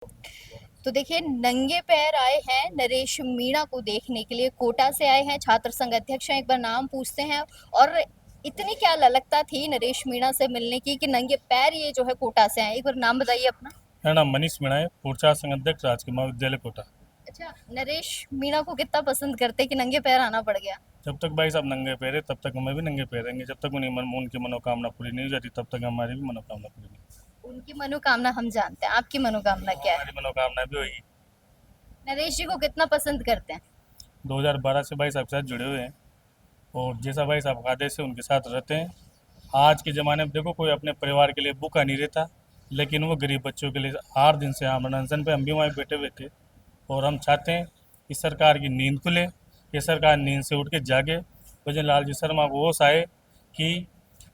तो देखिए नंगे पैर आए हैं नरेश मीणा को देखने के लिए, कोटा से आए हैं, छात्र संघ अध्यक्ष हैं। एक बार नाम पूछते हैं। और इतनी क्या ललकता थी नरेश मीणा से मिलने की कि नंगे पैर ये जो है कोटा से आए। एक बार नाम बताइए अपना। मेरा नाम मनीष मीणा है, पूर्व संघ अध्यक्ष राजकीय महाविद्यालय कोटा। अच्छा, नरेश मीणा को कितना पसंद करते कि नंगे पैर आना पड़ गया। जब तक भाई साहब नंगे पैर है तब तक हमें भी नंगे पैर रहेंगे, जब तक उनकी मनोकामना पूरी नहीं हो जाती तब तक हमारी भी मनोकामना पूरी नहीं। उनकी मनोकामना हम जानते हैं, आपकी मनोकामना क्या है। हमारी मनोकामना भी होगी। नरेश जी को कितना पसंद करते हैं। 2012 से भाई साहब के साथ जुड़े हुए हैं और जैसा भाई साहब का आदेश से उनके साथ रहते हैं। आज के ज़माने में देखो कोई अपने परिवार के लिए भूखा नहीं रहता, लेकिन वो गरीब बच्चों के लिए 8 दिन से आमरण अनशन पे हम भी वहीं बैठे हुए थे। और हम चाहते हैं कि सरकार की नींद खुले, ये सरकार नींद से उठ के जागे, भजन लाल जी शर्मा को होश आए कि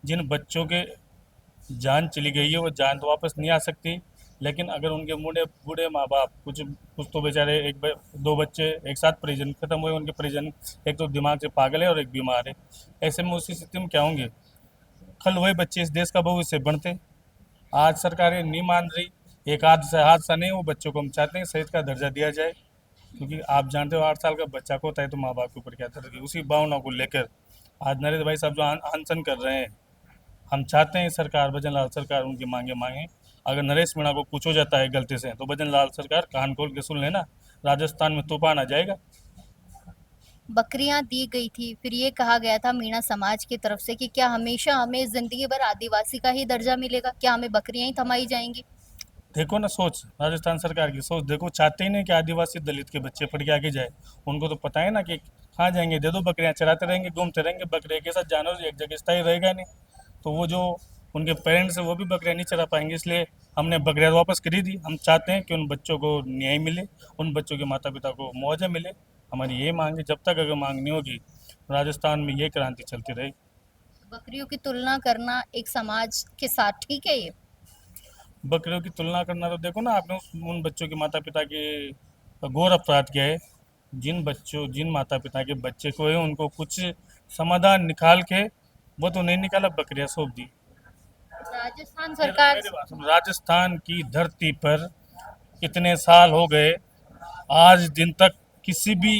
जिन बच्चों के जान चली गई है वो जान तो वापस नहीं आ सकती, लेकिन अगर उनके बूढ़े बूढ़े माँ बाप कुछ कुछ तो बेचारे दो बच्चे एक साथ परिजन खत्म हुए, उनके परिजन एक तो दिमाग से पागल है और एक बीमार है। ऐसे में उसी स्थिति में क्या होंगे, कल वही बच्चे इस देश का भविष्य बनते। आज सरकारें नहीं मान रही, एक आध से हादसा नहीं, वो बच्चों को हम चाहते हैं शहीद का दर्जा दिया जाए, क्योंकि आप जानते हो 8 साल का बच्चा को होता है तो माँ बाप के ऊपर क्या दर्द है। उसी भावना को लेकर आज नरेंद्र भाई साहब जो अनशन कर रहे हैं, हम चाहते हैं सरकार भजन लाल सरकार उनकी मांगे मांगे। अगर नरेश मीणा को कुछ हो जाता है गलती से तो भजन लाल सरकार कान खोल के सुन लेना, राजस्थान में तूफान आ जाएगा। बकरियां दी गई थी, फिर ये कहा गया था मीणा समाज की तरफ से कि क्या हमेशा हमें जिंदगी भर आदिवासी का ही दर्जा मिलेगा, क्या हमें बकरियां ही थमाई जाएंगी। देखो ना सोच, राजस्थान सरकार की सोच देखो, चाहते ही नहीं कि आदिवासी दलित के बच्चे पढ़ के आगे जाए। उनको तो पता है ना कि कहाँ जाएंगे, दे दो बकरियां, चराते रहेंगे घूमते रहेंगे, बकरे के साथ जानवर एक जगह स्थायी रहेगा नहीं। तो वो जो उनके पेरेंट्स है वो भी बकरियां नहीं चरा पाएंगे, इसलिए हमने बकरियां वापस करी दी। हम चाहते हैं कि उन बच्चों को न्याय मिले, उन बच्चों के माता पिता को मुआवजा मिले। हमारी ये मांग है, जब तक अगर मांग नहीं होगी राजस्थान में ये क्रांति चलती रहेगी। बकरियों की तुलना करना एक समाज के साथ ठीक है ये। बकरियों की तुलना करना, तो देखो ना आपने उन बच्चों के माता पिता के घोर अपराध किया है। जिन माता पिता के बच्चे को है उनको कुछ समाधान निकाल के वो तो नहीं निकाला, बकरियां सौंप दी। राजस्थान सरकार। मेरी बात सुनो, राजस्थान की धरती पर इतने साल हो गए, आज दिन तक किसी भी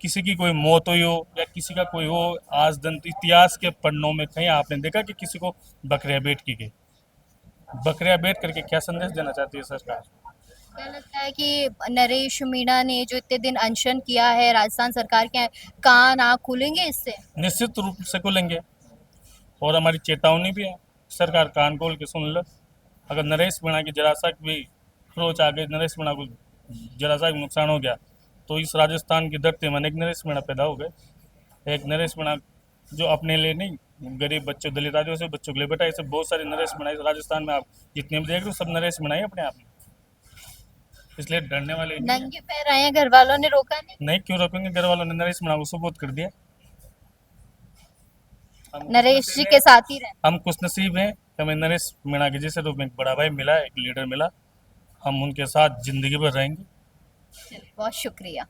किसी की कोई मौत हुई हो या किसी का कोई हो, आज दिन इतिहास के पन्नों में कहीं आपने देखा कि किसी को बकरियां बेच की गई। बकरियां बेच करके क्या संदेश देना चाहती है सरकार। क्या लगता है कि नरेश मीणा ने जो इतने दिन अनशन किया है, राजस्थान सरकार के कान आँख खुलेंगे इससे। निश्चित रूप से खुलेंगे और हमारी चेतावनी भी है, सरकार कान खोल के सुन लो। अगर नरेश मीणा की जरा सा भी खरोच आ गई, नरेश मीणा को जरा सा भी नुकसान हो गया, तो इस राजस्थान की धरती में अनेक नरेश मीणा पैदा हो गए। एक नरेश मीणा जो अपने लिए नहीं, गरीब बच्चों दलित आदिवासी बच्चों के लिए बेटा, ऐसे बहुत सारे नरेश मीणा इस राजस्थान में आप जितने भी देख रहे हो सब नरेश मीणा ही अपने आप में, इसलिए डरने वाले नहीं है। नंगे पैर आए हैं, घर वालों ने रोका नहीं। नहीं क्यों रोकेंगे, घर वालों ने नरेश मीणा को सबूत कर दिया। नरेश जी के साथ ही रहे। हम खुश नसीब हैं कि हमें नरेश मीणा के जैसे रूप में एक बड़ा भाई मिला, एक लीडर मिला। हम उनके साथ जिंदगी भर रहेंगे। बहुत शुक्रिया।